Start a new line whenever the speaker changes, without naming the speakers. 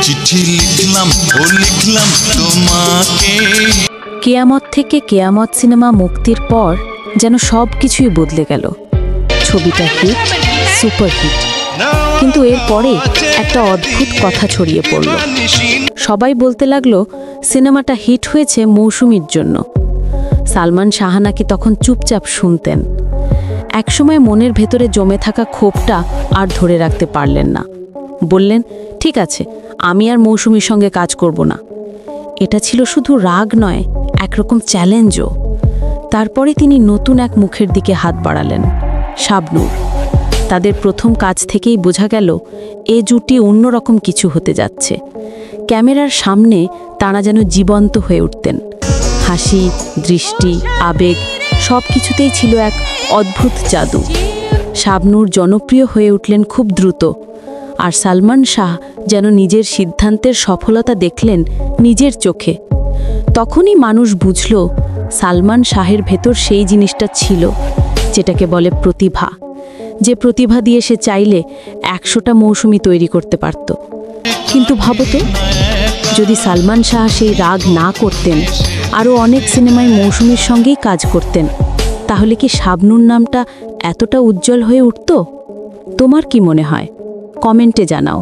চিঠি লিখলাম ও লিখলাম তোমাকে।
কেয়ামত থেকে কেয়ামত সিনেমা মুক্তির পর যেন সব কিছুই বদলে গেল। ছবিটা হিট, সুপারহিট। কিন্তু এরপরে একটা অদ্ভুত কথা ছড়িয়ে পড়ল। সবাই বলতে লাগলো সিনেমাটা হিট হয়েছে মৌসুমীর জন্য। সালমান শাহ নাকি তখন চুপচাপ শুনতেন। একসময় মনের ভেতরে জমে থাকা ক্ষোভটা আর ধরে রাখতে পারলেন না। বললেন, ঠিক আছে, আমি আর মৌসুমীর সঙ্গে কাজ করব না। এটা ছিল শুধু রাগ নয়, একরকম চ্যালেঞ্জও। তারপরে তিনি নতুন এক মুখের দিকে হাত বাড়ালেন, শাবনূর। তাদের প্রথম কাজ থেকেই বোঝা গেল এ জুটি অন্যরকম কিছু হতে যাচ্ছে। ক্যামেরার সামনে তারা যেন জীবন্ত হয়ে উঠতেন। হাসি, দৃষ্টি, আবেগ সব কিছুতেই ছিল এক অদ্ভুত জাদু। শাবনূর জনপ্রিয় হয়ে উঠলেন খুব দ্রুত, আর সালমান শাহ যেন নিজের সিদ্ধান্তের সফলতা দেখলেন নিজের চোখে। তখনই মানুষ বুঝল সালমান শাহের ভেতর সেই জিনিসটা ছিল যেটাকে বলে প্রতিভা। যে প্রতিভা দিয়ে সে চাইলে 100টা মৌসুমী তৈরি করতে পারত। কিন্তু ভাবতো, যদি সালমান শাহ সেই রাগ না করতেন, আরও অনেক সিনেমায় মৌসুমীর সঙ্গেই কাজ করতেন, তাহলে কি শাবনূর নামটা এতটা উজ্জ্বল হয়ে উঠত? তোমার কি মনে হয়? কমেন্টে জানাও।